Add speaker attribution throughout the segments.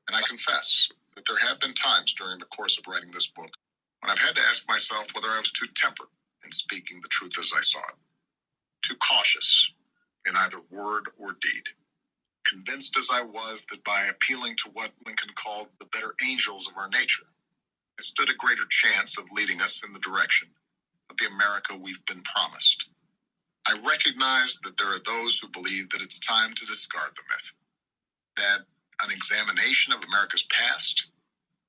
Speaker 1: And I confess that there have been times during the course of writing this book when I've had to ask myself whether I was too tempered in speaking the truth as I saw it, too cautious in either word or deed, convinced as I was that by appealing to what Lincoln called the better angels of our nature, I stood a greater chance of leading us in the direction of the America we've been promised. I recognize that there are those who believe that it's time to discard the myth, that an examination of America's past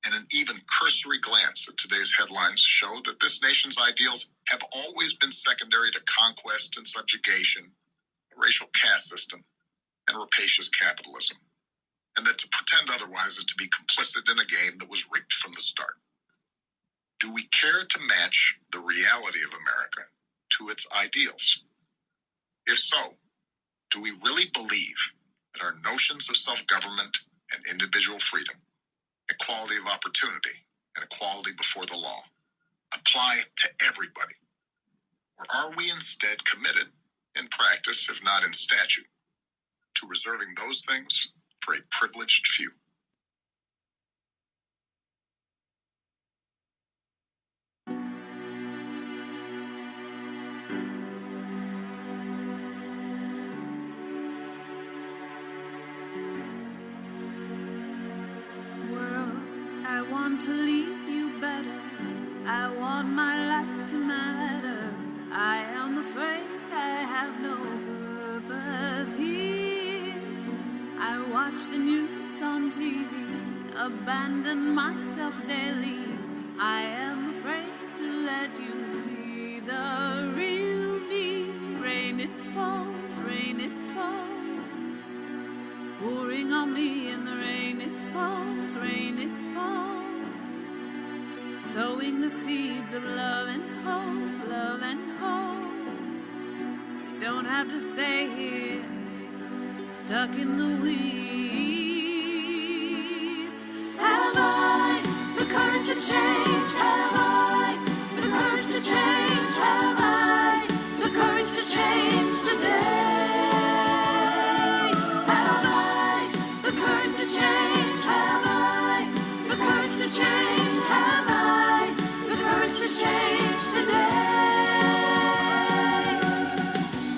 Speaker 1: and an even cursory glance at today's headlines show that this nation's ideals have always been secondary to conquest and subjugation, a racial caste system, and rapacious capitalism, and that to pretend otherwise is to be complicit in a game that was rigged from the start. Do we care to match the reality of America to its ideals? If so, do we really believe that our notions of self-government and individual freedom, equality of opportunity, and equality before the law apply to everybody? Or are we instead committed, in practice, if not in statute, to reserving those things for a privileged few?
Speaker 2: I want to leave you better. I want my life to matter. I am afraid I have no purpose here. I watch the news on TV, abandon myself daily. I am afraid to let you see the real me. Rain it falls, pouring on me in the rain it falls, sowing the seeds of love and hope, love and hope. You don't have to stay here, stuck in the weeds. Have I the courage to change? Have I the courage to change? Have I the courage to change today? Have I the courage to change? Have I the courage to change? Have I the courage to change today?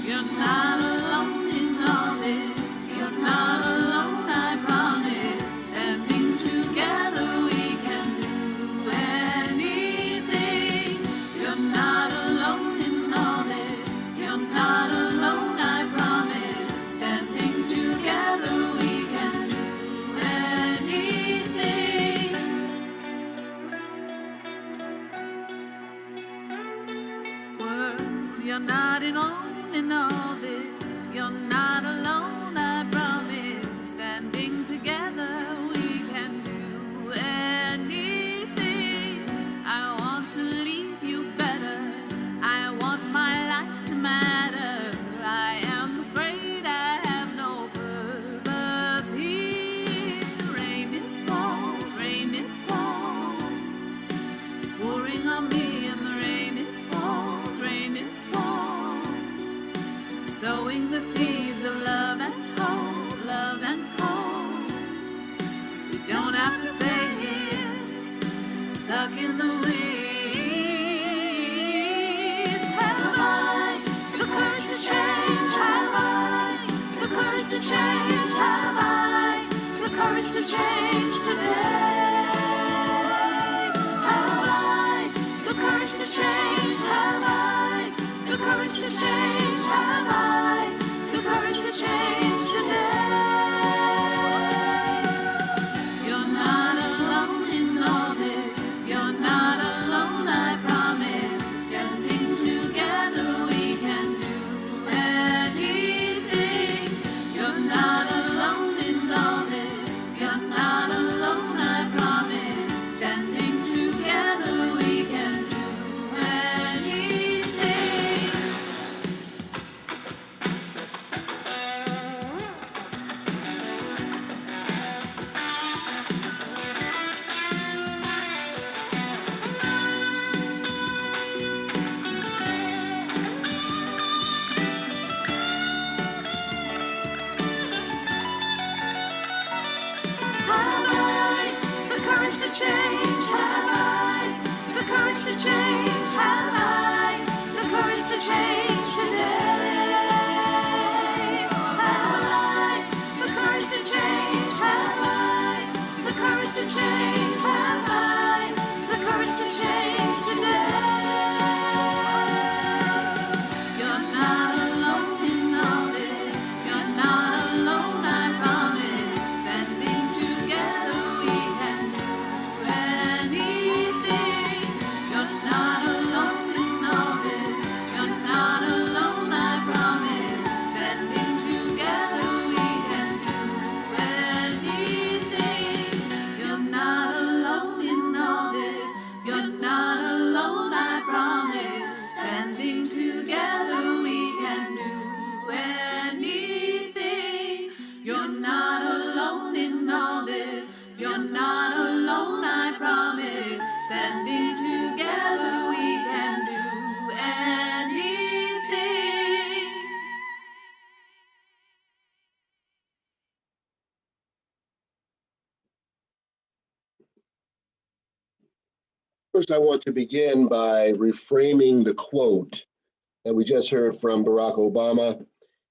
Speaker 2: You're not alone in all this. You're not alone, I promise. Standing together we can do anything. You're not alone in all this. You're not alone, I promise. Standing together we can do anything. World, you're not alone in all this. You're not alone, I promise. Standing together we can do anything. I want to leave you better. I want my life to matter. I am afraid I have no purpose here. Rain it falls, pouring on me in the rain it falls, sowing the seeds of love and hope, love and hope. We don't have to stay here, stuck in the weeds. Have I the courage to change? Have I the courage to change? Have I the courage to change today? Have I the courage to change? Have I the courage to change? Have I the courage to change today? You're not alone in all this. You're not alone, I promise. Standing together we can do anything. You're not alone in all this. You're not alone, I promise. Standing together we can do anything. change? Have I the courage to change? Have I the courage to change today? Have I the courage to change? Have I the courage to change? Have I the courage to change today? You're not alone in all this. You're not alone, I promise. Standing together we can do anything. You're not alone in all this. You're not alone, I promise. Standing together we can do anything. You're not alone in all this. You're not alone, I promise. Standing together we can do anything. You're not alone in all this. You're not alone, I promise. Standing together we can do anything.
Speaker 3: First, I want to begin by reframing the quote that we just heard from Barack Obama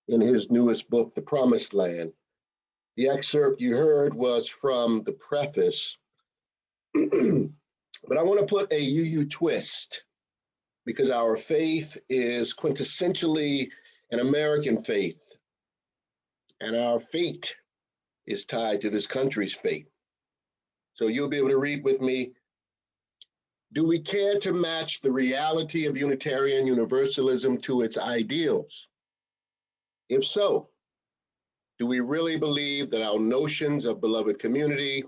Speaker 3: in his newest book, The Promised Land. The excerpt you heard was from the preface, but I want to put a UU twist because our faith is quintessentially an American faith, and our fate is tied to this country's fate. So you'll be able to read with me. Do we care to match the reality of Unitarian Universalism to its ideals? If so, do we really believe that our notions of beloved community,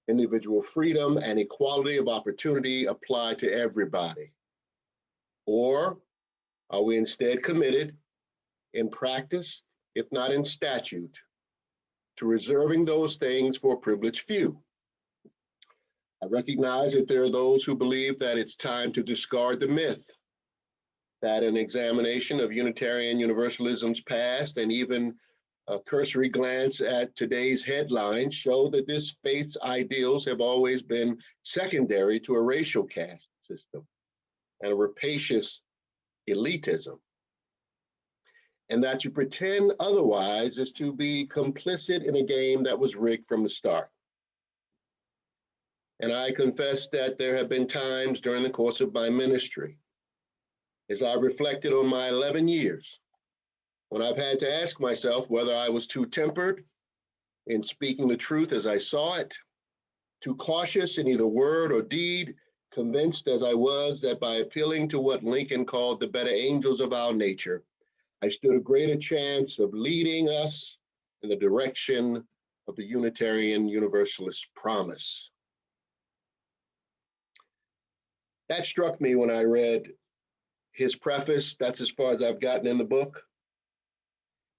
Speaker 3: individual freedom, and equality of opportunity apply to everybody? Or are we instead committed in practice, if not in statute, to reserving those things for a privileged few? I recognize that there are those who believe that it's time to discard the myth that an examination of Unitarian Universalism's past and even a cursory glance at today's headlines show that this faith's ideals have always been secondary to a racial caste system and a rapacious elitism. And that to pretend otherwise is to be complicit in a game that was rigged from the start. And I confess that there have been times during the course of my ministry, as I reflected on my 11 years, when I've had to ask myself whether I was too tempered in speaking the truth as I saw it, too cautious in either word or deed, convinced as I was that by appealing to what Lincoln called the better angels of our nature, I stood a greater chance of leading us in the direction of the Unitarian Universalist promise. That struck me when I read his preface. That's as far as I've gotten in the book.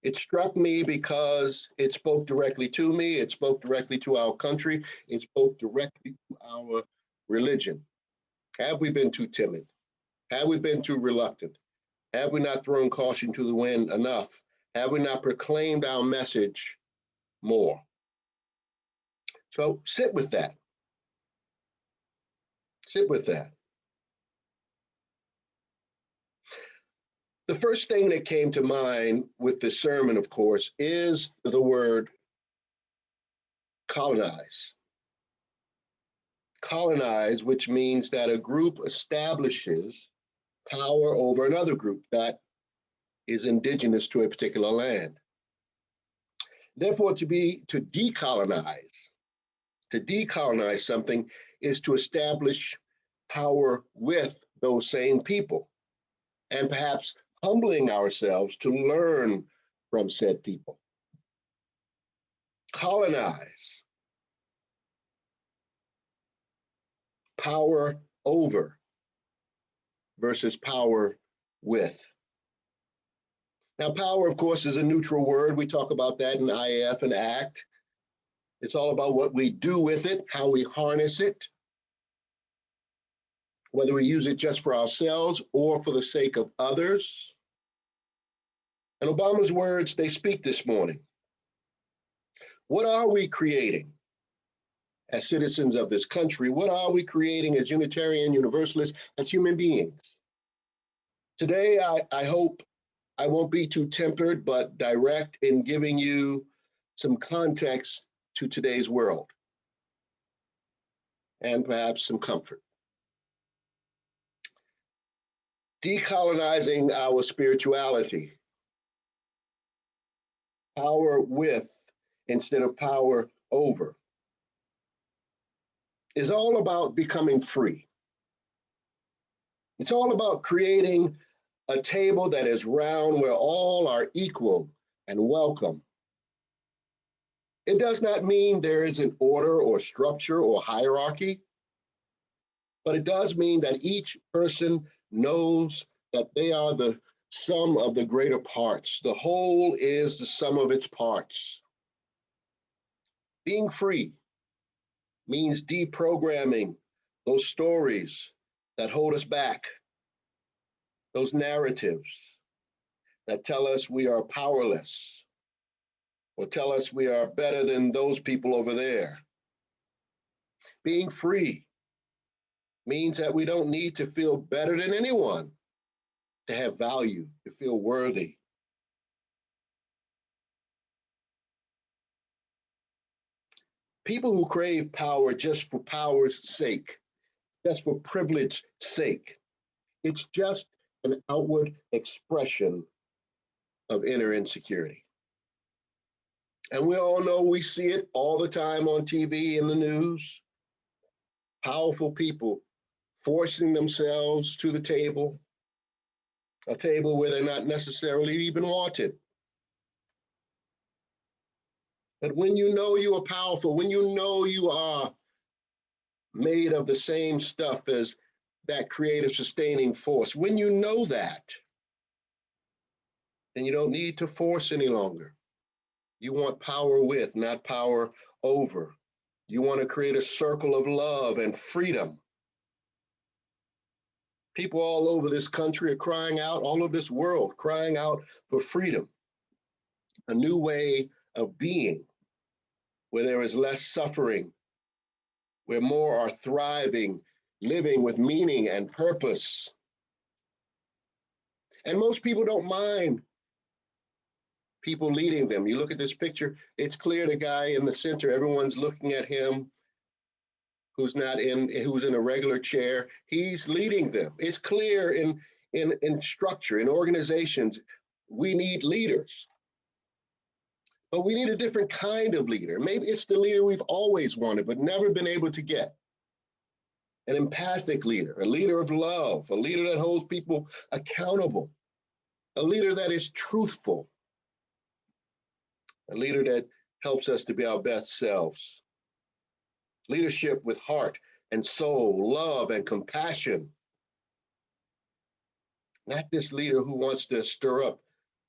Speaker 3: It struck me because it spoke directly to me. It spoke directly to our country. It spoke directly to our religion. Have we been too timid? Have we been too reluctant? Have we not thrown caution to the wind enough? Have we not proclaimed our message more? So sit with that. Sit with that. The first thing that came to mind with the sermon, of course, is the word colonize. Colonize, which means that a group establishes power over another group that is indigenous to a particular land. Therefore, to decolonize something is to establish power with those same people, and perhaps humbling ourselves to learn from said people. Colonize, power over versus power with. Now, power, of course, is a neutral word. We talk about that in IAF and ACT. It's all about what we do with it, how we harness it, whether we use it just for ourselves or for the sake of others. And Obama's words, they speak this morning. What are we creating? as citizens of this country? What are we creating as Unitarian Universalists, as human beings? Today, I hope I won't be too tempered, but direct in giving you some context to today's world and perhaps some comfort. Decolonizing our spirituality, power with instead of power over, is all about becoming free. It's all about creating a table that is round where all are equal and welcome. It does not mean there is an order or structure or hierarchy, but it does mean that each person knows that they are the sum of the greater parts. The whole is the sum of its parts. Being free means deprogramming those stories that hold us back, those narratives that tell us we are powerless or tell us we are better than those people over there. Being free means that we don't need to feel better than anyone to have value, to feel worthy. People who crave power just for power's sake, just for privilege's sake, it's just an outward expression of inner insecurity. And we all know, we see it all the time on TV and the news. Powerful people forcing themselves to the table, a table where they're not necessarily even wanted. But when you know you are powerful, when you know you are made of the same stuff as that creative sustaining force, when you know that, then you don't need to force any longer. You want power with, not power over. You want to create a circle of love and freedom. People all over this country are crying out, all over this world, crying out for freedom, a new way of being, where there is less suffering, where more are thriving, living with meaning and purpose. And most people don't mind people leading them. You look at this picture, it's clear the guy in the center, everyone's looking at him, who's in a regular chair. He's leading them. It's clear in structure, in organizations, we need leaders. But we need a different kind of leader. Maybe it's the leader we've always wanted, but never been able to get. An empathic leader, a leader of love, a leader that holds people accountable, a leader that is truthful, a leader that helps us to be our best selves. Leadership with heart and soul, love and compassion. Not this leader who wants to stir up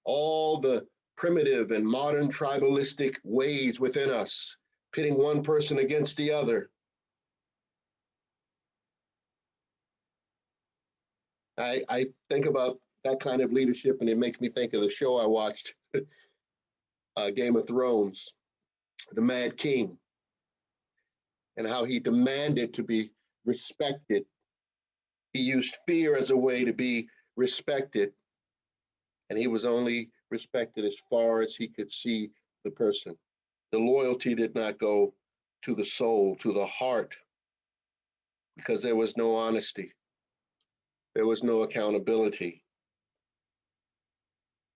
Speaker 3: all the primitive and modern tribalistic ways within us, pitting one person against the other. I think about that kind of leadership, and it makes me think of the show I watched, Game of Thrones, The Mad King, and how he demanded to be respected. He used fear as a way to be respected, and he was only respected as far as he could see the person. The loyalty did not go to the soul, to the heart, because there was no honesty. There was no accountability.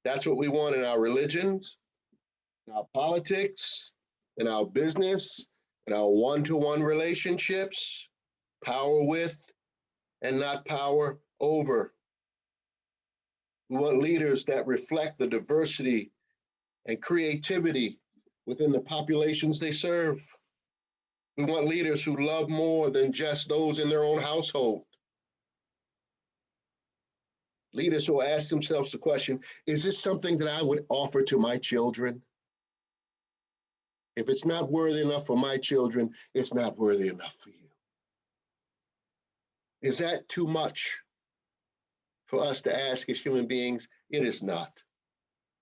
Speaker 3: That's what we want in our religions, in our politics, in our business, in our one-to-one relationships, power with and not power over. We want leaders that reflect the diversity and creativity within the populations they serve. We want leaders who love more than just those in their own household. Leaders who ask themselves the question, is this something that I would offer to my children? If it's not worthy enough for my children, it's not worthy enough for you. Is that too much for us to ask as human beings? It is not.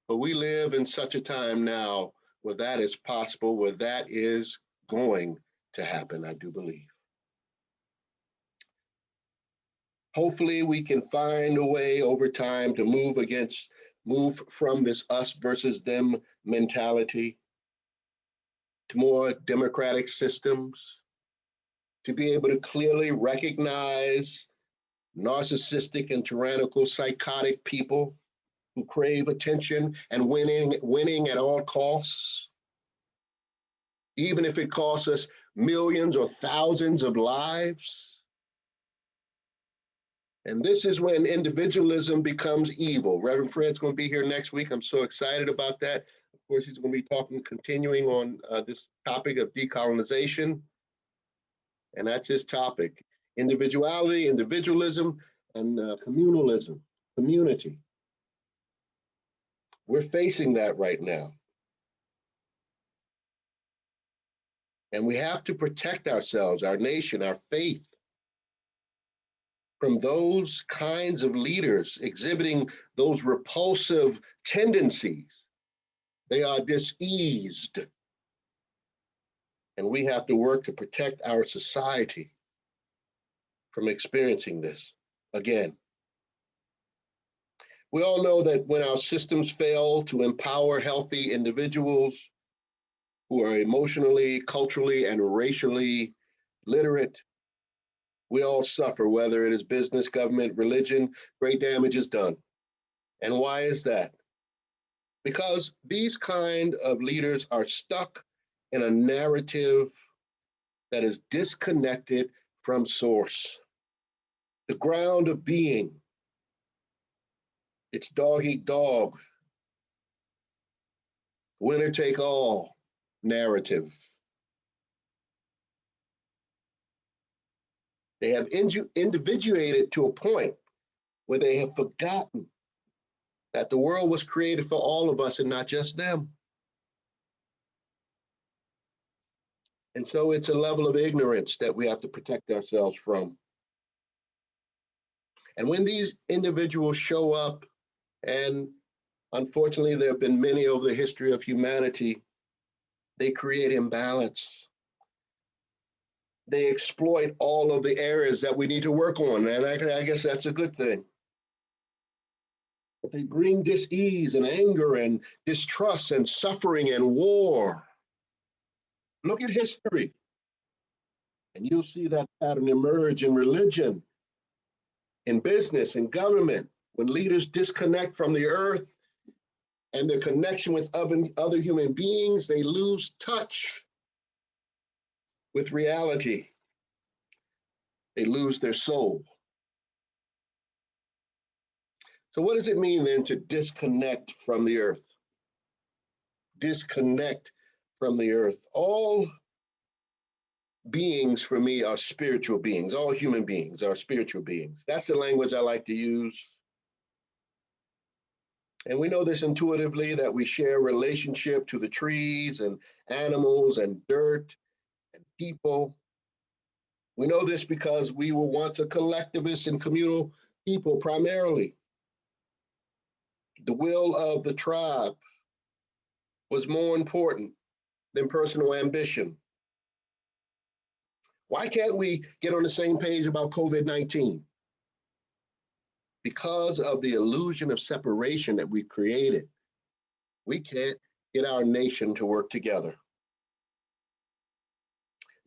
Speaker 3: But we live in such a time now where that is possible, where that is going to happen, I do believe. Hopefully, we can find a way over time to move from this us versus them mentality to more democratic systems, to be able to clearly recognize narcissistic and tyrannical psychotic people who crave attention and winning at all costs, even if it costs us millions or thousands of lives. And this is when individualism becomes evil. Reverend Fred's going to be here next week. I'm so excited about that. Of course, he's going to be continuing on this topic of decolonization. And that's his topic: individuality, individualism, and communalism, community. We're facing that right now. And we have to protect ourselves, our nation, our faith, from those kinds of leaders exhibiting those repulsive tendencies. They are diseased. And we have to work to protect our society from experiencing this again. We all know that when our systems fail to empower healthy individuals who are emotionally, culturally, and racially literate, we all suffer, whether it is business, government, religion, great damage is done. And why is that? Because these kind of leaders are stuck in a narrative that is disconnected from source. The ground of being, it's dog eat dog, winner take all narrative. They have individuated to a point where they have forgotten that the world was created for all of us and not just them. And so it's a level of ignorance that we have to protect ourselves from. And when these individuals show up, and unfortunately there have been many over the history of humanity, they create imbalance. They exploit all of the areas that we need to work on, and I guess that's a good thing. But they bring dis-ease and anger and distrust and suffering and war. Look at history, and you'll see that pattern emerge in religion, in business, in government. When leaders disconnect from the earth and their connection with other human beings, they lose touch with reality. They lose their soul. So what does it mean then to disconnect from the earth? Disconnect from the earth. All beings for me are spiritual beings. All human beings are spiritual beings. That's the language I like to use. And we know this intuitively, that we share relationship to the trees and animals and dirt and people. We know this because we were once a collectivist and communal people primarily. The will of the tribe was more important than personal ambition. Why can't we get on the same page about COVID-19? Because of the illusion of separation that we've created, we can't get our nation to work together.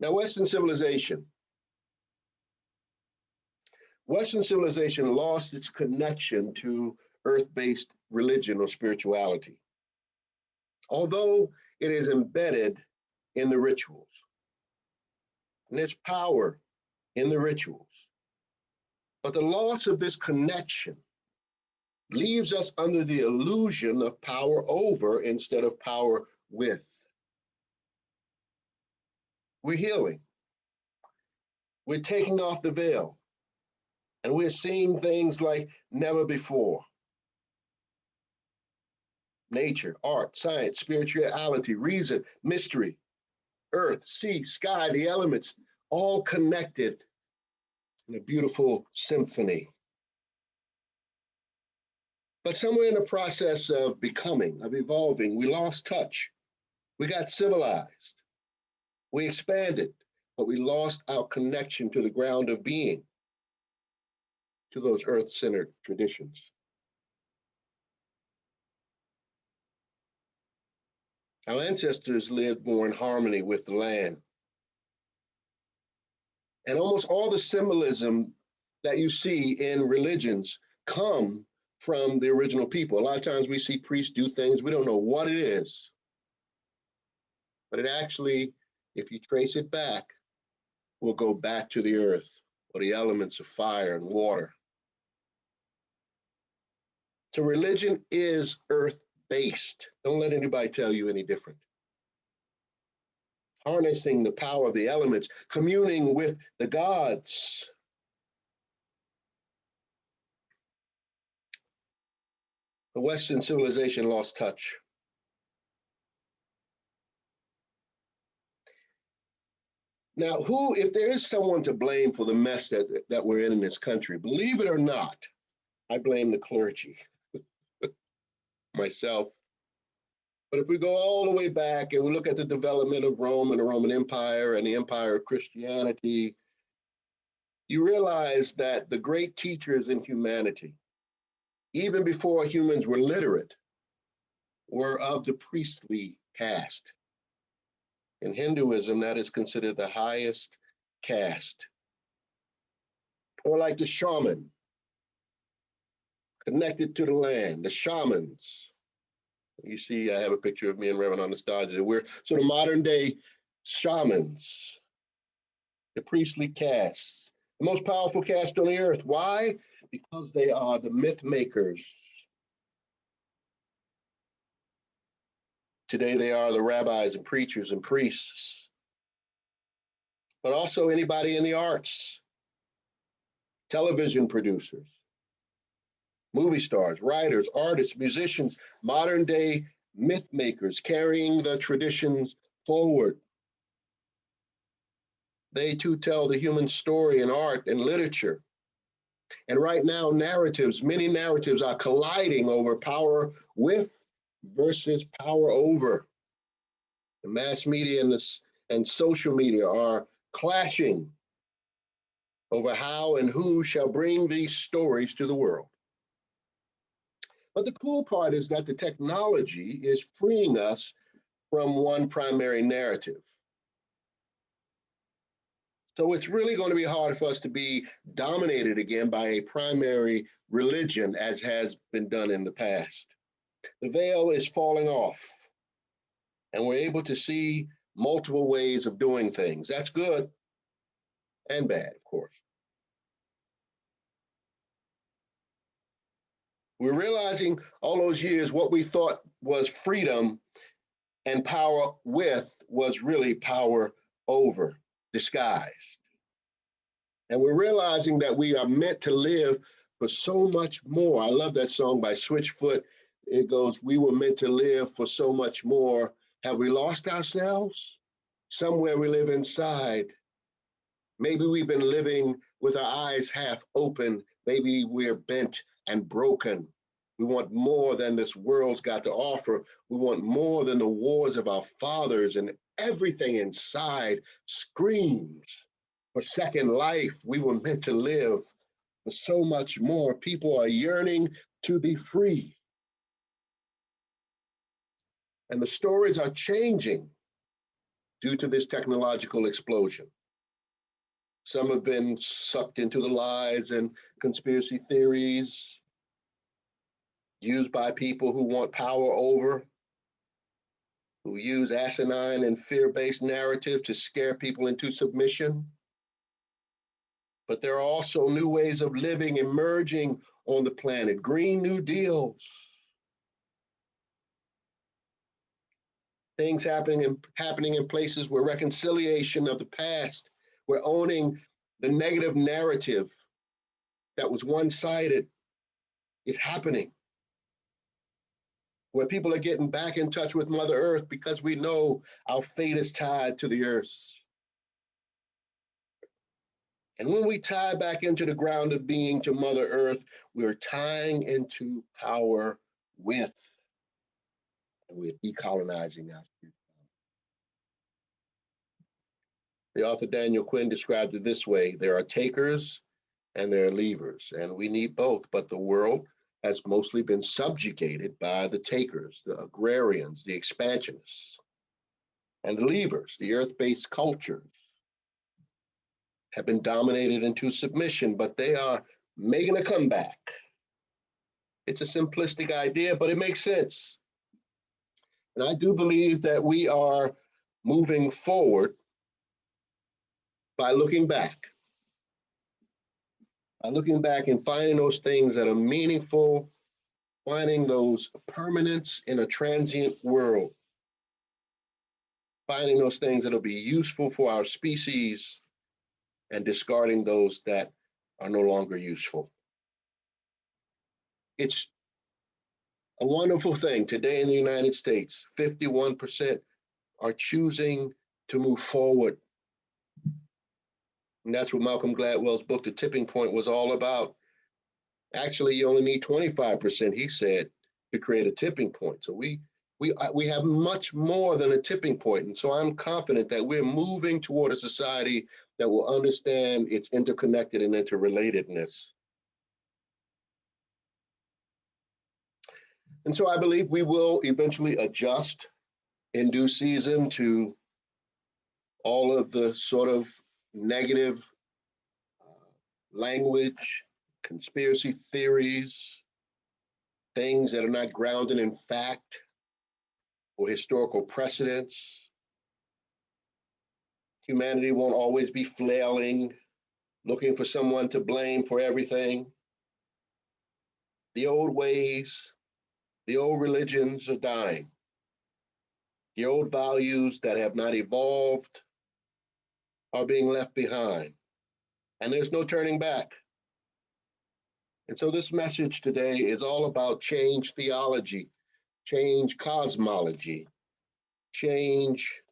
Speaker 3: Now, Western civilization lost its connection to earth-based religion or spirituality, although it is embedded in the rituals. And there's power in the rituals. But the loss of this connection leaves us under the illusion of power over instead of power with. We're healing. We're taking off the veil. And we're seeing things like never before. Nature, art, science, spirituality, reason, mystery, earth, sea, sky, the elements, all connected in a beautiful symphony. But somewhere in the process of becoming, of evolving, we lost touch. We got civilized. We expanded. but we lost our connection to the ground of being, to those earth-centered traditions. Our ancestors lived more in harmony with the land. And almost all the symbolism that you see in religions come from the original people. A lot of times we see priests do things, we don't know what it is. But it actually, if you trace it back, will go back to the earth or the elements of fire and water. So religion is earth-based. Don't let anybody tell you any different. Harnessing the power of the elements, communing with the gods. The Western civilization lost touch. Now, if there is someone to blame for the mess that we're in this country, believe it or not, I blame the clergy, myself. But if we go all the way back and we look at the development of Rome and the Roman Empire and the empire of Christianity, you realize that the great teachers in humanity, even before humans were literate, were of the priestly caste. In Hinduism, that is considered the highest caste. Or like the shaman, connected to the land, the shamans. You see, I have a picture of me and Reverend Anastasia. We're sort of modern day shamans, the priestly castes, the most powerful caste on the earth. Why? Because they are the myth makers. Today, they are the rabbis and preachers and priests, but also anybody in the arts, television producers, movie stars, writers, artists, musicians, modern day myth makers carrying the traditions forward. They too tell the human story in art and literature. And right now, many narratives are colliding over power with versus power over. The mass media and social media are clashing over how and who shall bring these stories to the world. But the cool part is that the technology is freeing us from one primary narrative. So it's really going to be hard for us to be dominated again by a primary religion as has been done in the past. The veil is falling off, and we're able to see multiple ways of doing things. That's good and bad, of course. We're realizing all those years what we thought was freedom and power with was really power over, disguised. And we're realizing that we are meant to live for so much more. I love that song by Switchfoot. It goes, we were meant to live for so much more. Have we lost ourselves? Somewhere we live inside. Maybe we've been living with our eyes half open. Maybe we're bent and broken. We want more than this world's got to offer. We want more than the wars of our fathers, and everything inside screams for second life. We were meant to live for so much more. People are yearning to be free. And the stories are changing due to this technological explosion. Some have been sucked into the lies and conspiracy theories used by people who want power over, who use asinine and fear-based narrative to scare people into submission. But there are also new ways of living emerging on the planet, Green New Deals. Things happening in places where reconciliation of the past, where owning the negative narrative that was one-sided is happening. Where people are getting back in touch with Mother Earth because we know our fate is tied to the earth. And when we tie back into the ground of being to Mother Earth, we're tying into power with, and we're decolonizing our future. The author Daniel Quinn described it this way: there are takers and there are leavers, and we need both, but the world has mostly been subjugated by the takers, the agrarians, the expansionists, and the leavers, the earth-based cultures, have been dominated into submission, but they are making a comeback. It's a simplistic idea, but it makes sense. And I do believe that we are moving forward by looking back, and finding those things that are meaningful, finding those permanence in a transient world, finding those things that will be useful for our species and discarding those that are no longer useful. It's a wonderful thing. Today in the United States, 51% are choosing to move forward. And that's what Malcolm Gladwell's book, The Tipping Point, was all about. Actually, you only need 25%, he said, to create a tipping point. So we have much more than a tipping point. And so I'm confident that we're moving toward a society that will understand its interconnected and interrelatedness. And so I believe we will eventually adjust in due season to all of the sort of negative language, conspiracy theories, things that are not grounded in fact or historical precedents. Humanity won't always be flailing, looking for someone to blame for everything. The old ways, the old religions are dying. The old values that have not evolved are being left behind. And there's no turning back. And so this message today is all about change theology, change cosmology, change.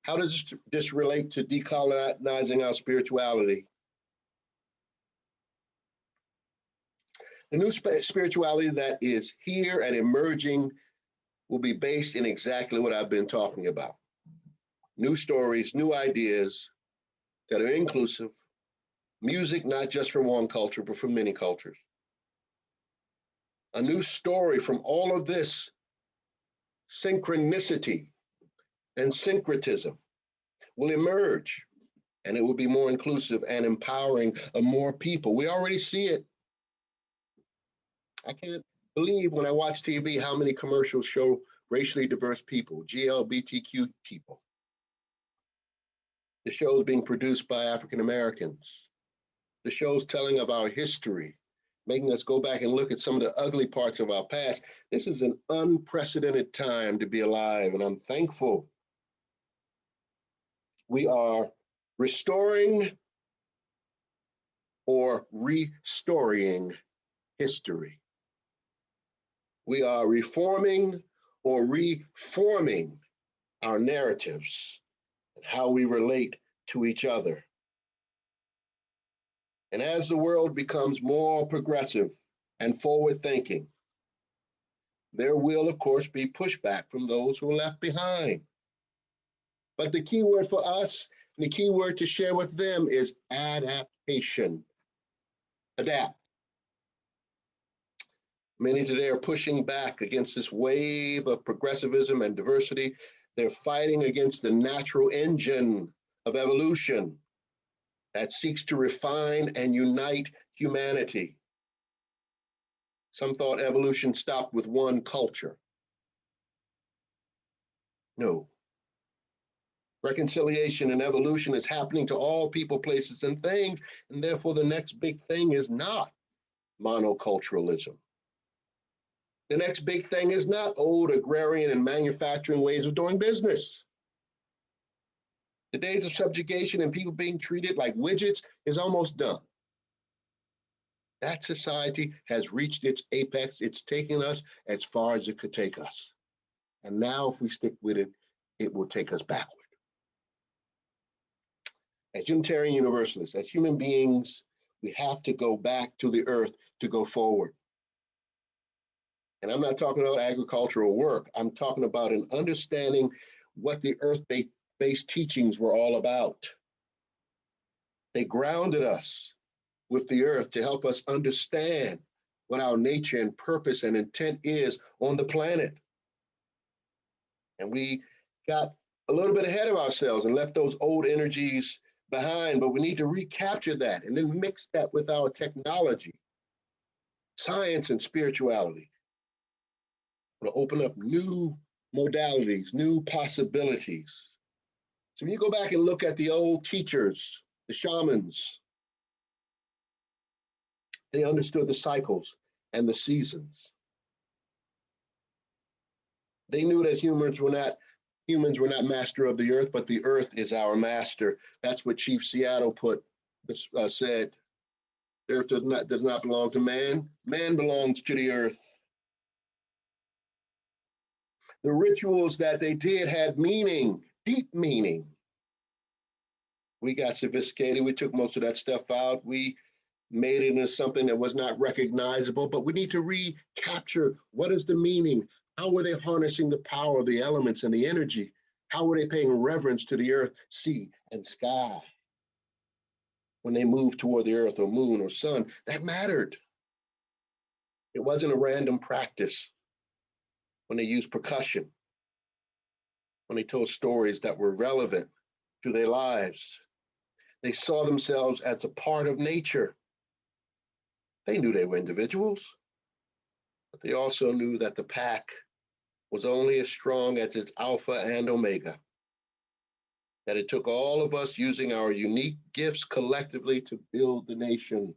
Speaker 3: How does this relate to decolonizing our spirituality? The new spirituality that is here and emerging will be based in exactly what I've been talking about. New stories, new ideas that are inclusive, music not just from one culture, but from many cultures. A new story from all of this synchronicity and syncretism will emerge, and it will be more inclusive and empowering of more people. We already see it. I can't believe when I watch TV how many commercials show racially diverse people, GLBTQ people. The shows being produced by African Americans. The shows telling of our history, making us go back and look at some of the ugly parts of our past. This is an unprecedented time to be alive, and I'm thankful. We are restoring or restoring history. We are reforming or reforming our narratives and how we relate to each other. And as the world becomes more progressive and forward-thinking, there will, of course, be pushback from those who are left behind. But the key word for us, and the key word to share with them is adaptation. Adapt. Many today are pushing back against this wave of progressivism and diversity. They're fighting against the natural engine of evolution that seeks to refine and unite humanity. Some thought evolution stopped with one culture. No. Reconciliation and evolution is happening to all people, places, and things, and therefore the next big thing is not monoculturalism. The next big thing is not old agrarian and manufacturing ways of doing business. The days of subjugation and people being treated like widgets is almost done. That society has reached its apex. It's taken us as far as it could take us. And now if we stick with it, it will take us backward. As Unitarian Universalists, as human beings, We have to go back to the earth to go forward. And I'm not talking about agricultural work. I'm talking about an understanding what the earth-based teachings were all about. They grounded us with the earth to help us understand what our nature and purpose and intent is on the planet. And we got a little bit ahead of ourselves and left those old energies behind, but we need to recapture that and then mix that with our technology, science, and spirituality to open up new modalities, new possibilities. So when you go back and look at the old teachers, the shamans, they understood the cycles and the seasons. They knew that humans were not master of the earth, but the earth is our master. That's what Chief Seattle said. The earth does not belong to man. Man belongs to the earth. The rituals that they did had meaning, deep meaning. We got sophisticated. We took most of that stuff out. We made it into something that was not recognizable, but we need to recapture what is the meaning? How were they harnessing the power of the elements and the energy? How were they paying reverence to the earth, sea, and sky? When they moved toward the earth or moon or sun, that mattered. It wasn't a random practice. When they used percussion, when they told stories that were relevant to their lives, they saw themselves as a part of nature. They knew they were individuals, but they also knew that the pack was only as strong as its alpha and omega, that it took all of us using our unique gifts collectively to build the nation.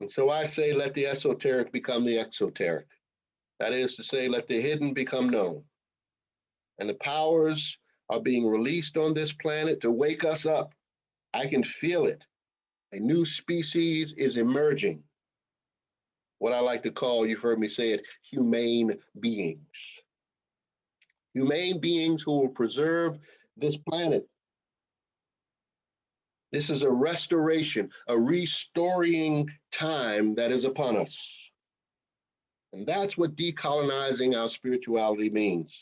Speaker 3: And so I say, let the esoteric become the exoteric. That is to say, let the hidden become known. And the powers are being released on this planet to wake us up. I can feel it. A new species is emerging. What I like to call, you've heard me say it, humane beings. Humane beings who will preserve this planet. This is a restoration, a restoring time that is upon us. And that's what decolonizing our spirituality means.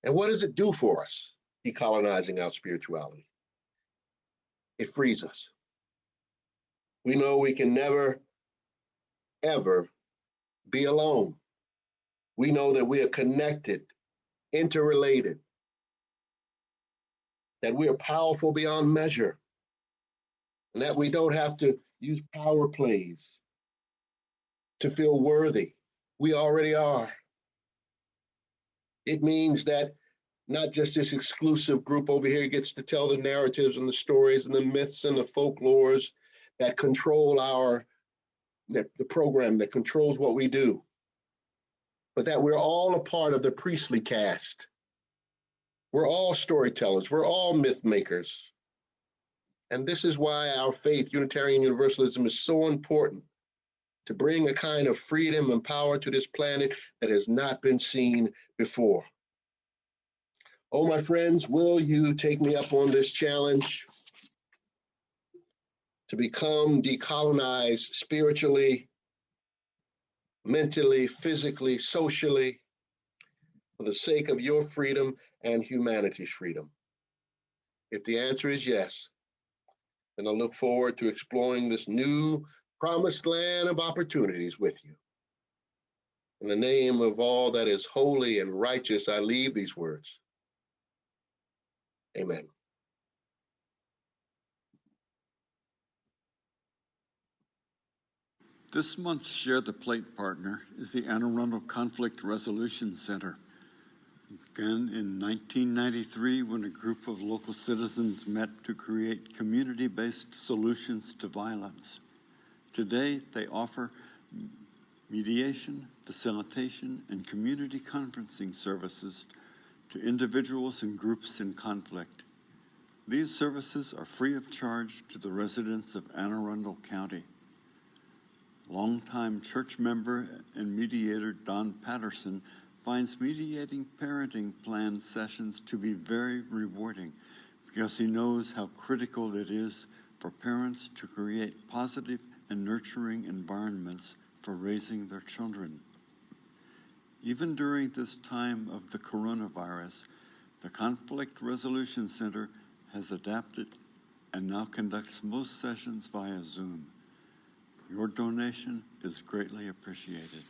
Speaker 3: And what does it do for us, decolonizing our spirituality? It frees us. We know we can never, ever be alone. We know that we are connected, interrelated, that we are powerful beyond measure, and that we don't have to use power plays to feel worthy. We already are. It means that not just this exclusive group over here gets to tell the narratives and the stories and the myths and the folklores that control the program, that controls what we do, but that we're all a part of the priestly caste. We're all storytellers. We're all myth makers. And this is why our faith, Unitarian Universalism, is so important, to bring a kind of freedom and power to this planet that has not been seen before. Oh, my friends, will you take me up on this challenge to become decolonized spiritually, mentally, physically, socially, for the sake of your freedom and humanity's freedom? If the answer is yes, then I look forward to exploring this new promised land of opportunities with you. In the name of all that is holy and righteous, I leave these words. Amen.
Speaker 4: This month's Share the Plate partner is the Anne Arundel Conflict Resolution Center. Began in 1993 when a group of local citizens met to create community-based solutions to violence. Today, they offer mediation, facilitation, and community conferencing services to individuals and groups in conflict. These services are free of charge to the residents of Anne Arundel County. Longtime church member and mediator Don Patterson finds mediating parenting plan sessions to be very rewarding because he knows how critical it is for parents to create positive and nurturing environments for raising their children. Even during this time of the coronavirus, the Conflict Resolution Center has adapted and now conducts most sessions via Zoom. Your donation is greatly appreciated.